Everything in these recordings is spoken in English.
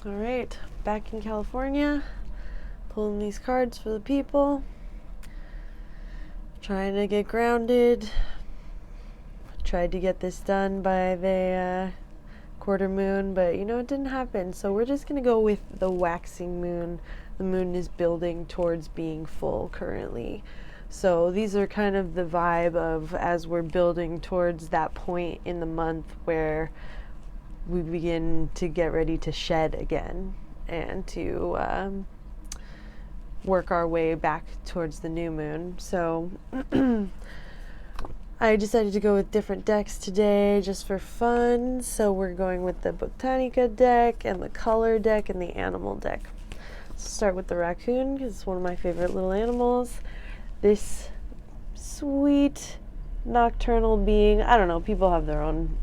All right, back in California, pulling these cards for the people, trying to get grounded. Tried to get this done by the quarter moon, but it didn't happen. So we're just going to go with the waxing moon. The moon is building towards being full currently. So these are kind of the vibe of as we're building towards that point in the month where we begin to get ready to shed again and to work our way back towards the new moon. So I decided to go with different decks today just for fun. So we're going with the Botanica deck and the color deck and the animal deck. Let's start with the raccoon because it's one of my favorite little animals. This sweet nocturnal being, I don't know, people have their own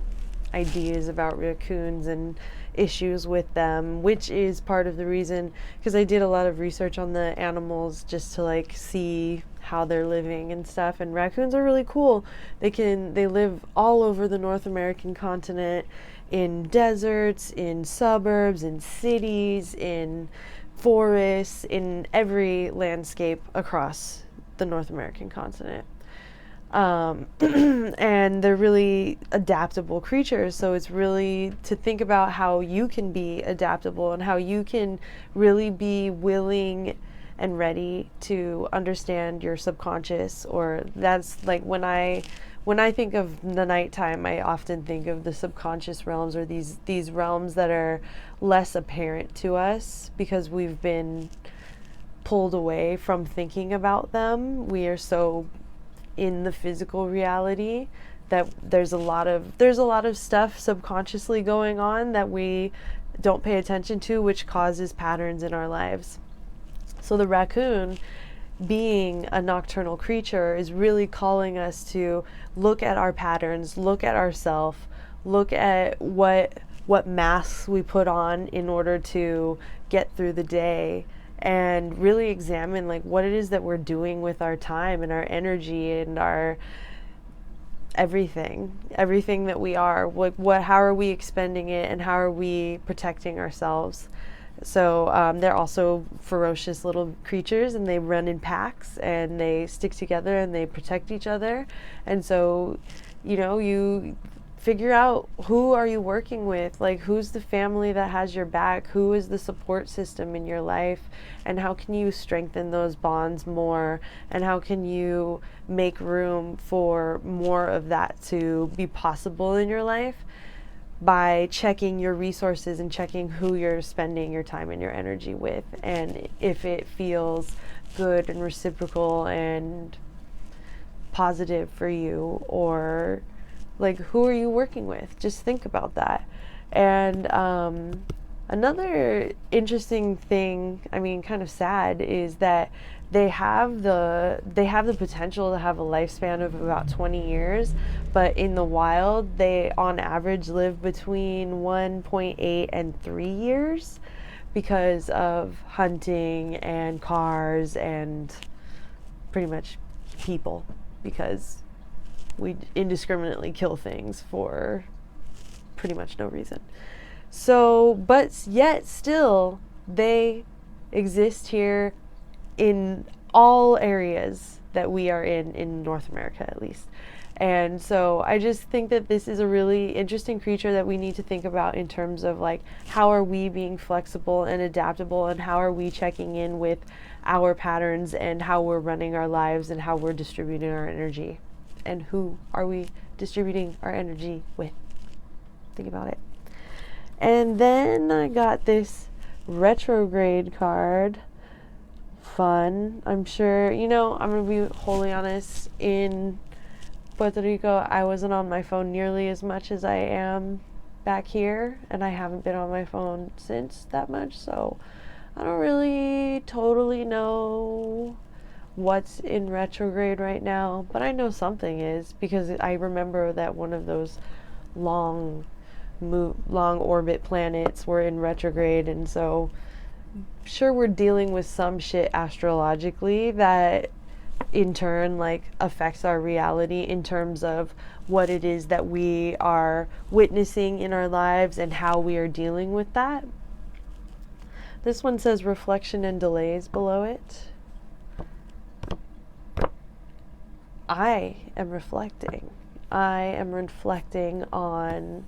ideas about raccoons and issues with them, which is part of the reason, because I did a lot of research on the animals just to see how they're living and stuff. And raccoons are really cool. They live all over the North American continent, in deserts, in suburbs, in cities, in forests, in every landscape across the North American continent. And they're really adaptable creatures. So it's really to think about how you can be adaptable and how you can really be willing and ready to understand your subconscious. Or that's when I think of the nighttime, I often think of the subconscious realms, or these realms that are less apparent to us because we've been pulled away from thinking about them. We are so in the physical reality that there's a lot of stuff subconsciously going on that we don't pay attention to, which causes patterns in our lives. So the raccoon, being a nocturnal creature, is really calling us to look at our patterns, look at ourselves, look at what masks we put on in order to get through the day, and really examine what it is that we're doing with our time and our energy and our everything that we are. How are we expending it, and how are we protecting ourselves? So they're also ferocious little creatures, and they run in packs, and they stick together, and they protect each other. And so you figure out, who are you working with? Who's the family that has your back? Who is the support system in your life? And how can you strengthen those bonds more? And how can you make room for more of that to be possible in your life? By checking your resources and checking who you're spending your time and your energy with, and if it feels good and reciprocal and positive for you, or who are you working with? Just think about that. And another interesting thing, kind of sad, is that they have the potential to have a lifespan of about 20 years, but in the wild they on average live between 1.8 and 3 years because of hunting and cars and pretty much people, because we indiscriminately kill things for pretty much no reason. So, but yet still, they exist here in all areas that we are in North America at least. And so I just think that this is a really interesting creature that we need to think about in terms of how are we being flexible and adaptable, and how are we checking in with our patterns and how we're running our lives and how we're distributing our energy. And who are we distributing our energy with? Think about it. And then I got this retrograde card. Fun. I'm sure, I'm going to be wholly honest. In Puerto Rico, I wasn't on my phone nearly as much as I am back here. And I haven't been on my phone since that much. So I don't really totally know what's in retrograde right now, but I know something is, because I remember that one of those long orbit planets were in retrograde, and so sure we're dealing with some shit astrologically that in turn affects our reality in terms of what it is that we are witnessing in our lives and how we are dealing with that. This one says reflection and delays below it. I am reflecting. I am reflecting on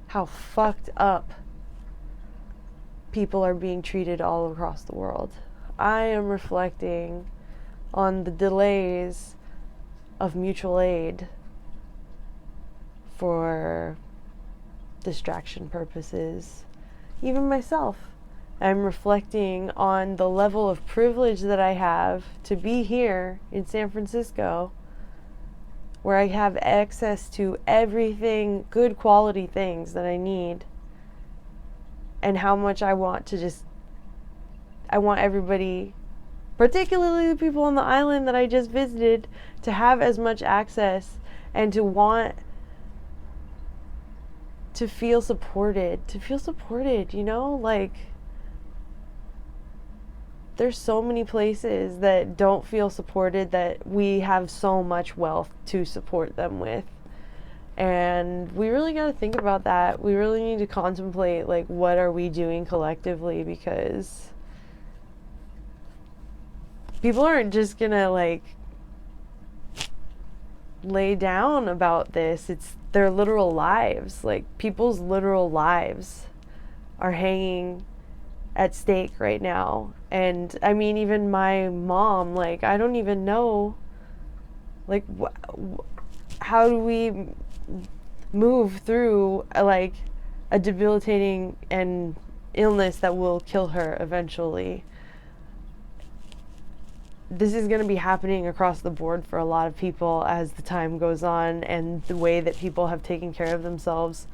how fucked up people are being treated all across the world. I am reflecting on the delays of mutual aid for distraction purposes. Even myself, I'm reflecting on the level of privilege that I have to be here in San Francisco, where I have access to everything, good quality things that I need, and how much I want everybody, particularly the people on the island that I just visited, to have as much access and to want to feel supported, you know, like, there's so many places that don't feel supported that we have so much wealth to support them with. And we really got to think about that. We really need to contemplate, like, what are we doing collectively, because people aren't just gonna, like, lay down about this. It's their literal lives. Like, people's literal lives are hanging at stake right now. And I mean, even my mom, like, I don't even know, like, how do we move through like a debilitating and illness that will kill her eventually. This is going to be happening across the board for a lot of people as the time goes on, and the way that people have taken care of themselves,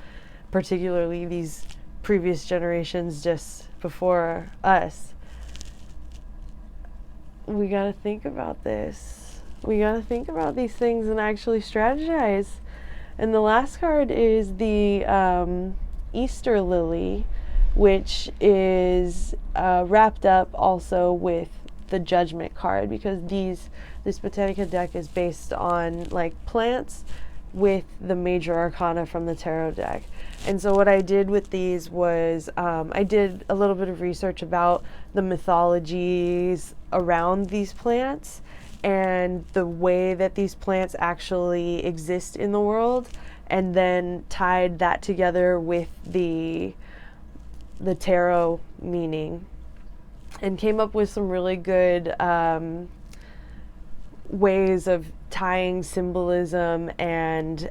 particularly these previous generations just before us. We got to think about this. We got to think about these things and actually strategize. And the last card is the Easter lily, which is wrapped up also with the Judgment card, because this Botanica deck is based on like plants with the major arcana from the tarot deck. And so what I did with these was I did a little bit of research about the mythologies around these plants and the way that these plants actually exist in the world, and then tied that together with the tarot meaning, and came up with some really good ways of tying symbolism and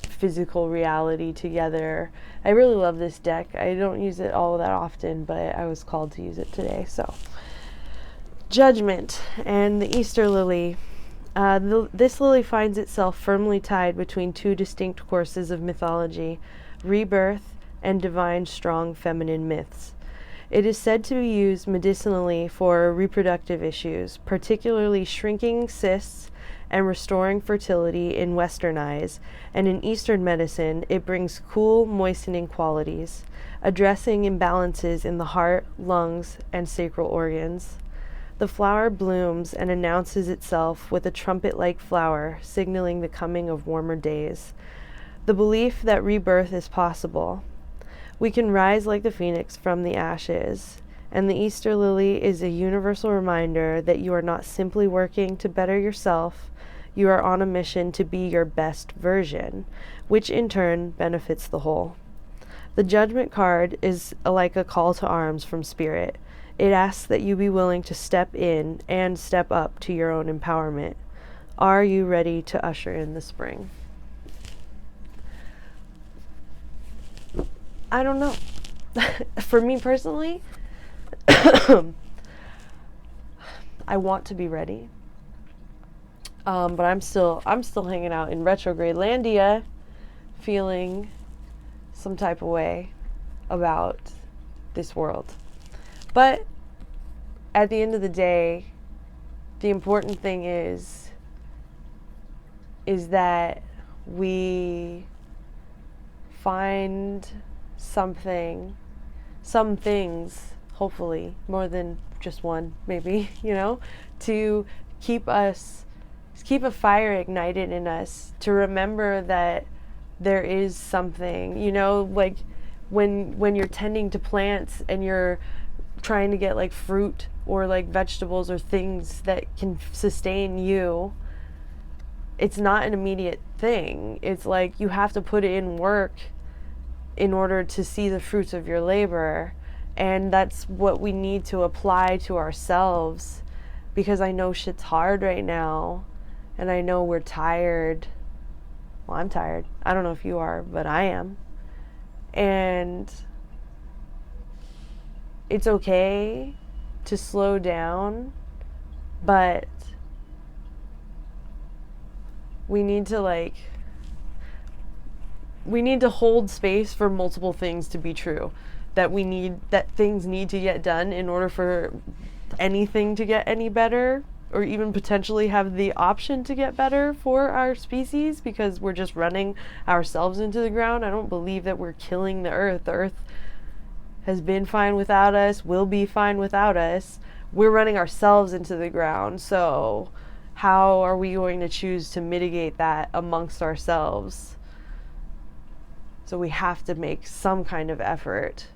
physical reality together. I really love this deck. I don't use it all that often, but I was called to use it today. So, Judgment and the Easter lily. This lily finds itself firmly tied between two distinct courses of mythology, rebirth and divine strong feminine myths. It is said to be used medicinally for reproductive issues, particularly shrinking cysts and restoring fertility in Western eyes, and in Eastern medicine, it brings cool, moistening qualities, addressing imbalances in the heart, lungs, and sacral organs. The flower blooms and announces itself with a trumpet-like flower, signaling the coming of warmer days. The belief that rebirth is possible. We can rise like the phoenix from the ashes, and the Easter lily is a universal reminder that you are not simply working to better yourself, you are on a mission to be your best version, which in turn benefits the whole. The Judgment card is like a call to arms from Spirit. It asks that you be willing to step in and step up to your own empowerment. Are you ready to usher in the spring? I don't know. For me personally, I want to be ready. But I'm still hanging out in retrograde landia, feeling some type of way about this world. But at the end of the day, the important thing is that we find some things, hopefully, more than just one, maybe, to keep a fire ignited in us, to remember that there is something, like when you're tending to plants and you're trying to get like fruit or like vegetables or things that can sustain you, it's not an immediate thing. It's like you have to put in work in order to see the fruits of your labor. And that's what we need to apply to ourselves, because I know shit's hard right now and I know we're tired. Well, I'm tired. I don't know if you are, but I am. And it's okay to slow down, but we need to hold space for multiple things to be true. That things need to get done in order for anything to get any better, or even potentially have the option to get better for our species, because we're just running ourselves into the ground. I don't believe that we're killing the earth. The earth has been fine without us, will be fine without us. We're running ourselves into the ground. So how are we going to choose to mitigate that amongst ourselves? So we have to make some kind of effort,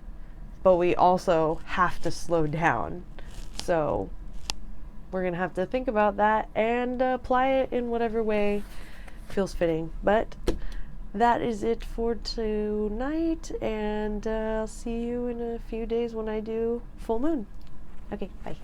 but we also have to slow down. So we're going to have to think about that and apply it in whatever way feels fitting. But that is it for tonight, and I'll see you in a few days when I do full moon. Okay, bye.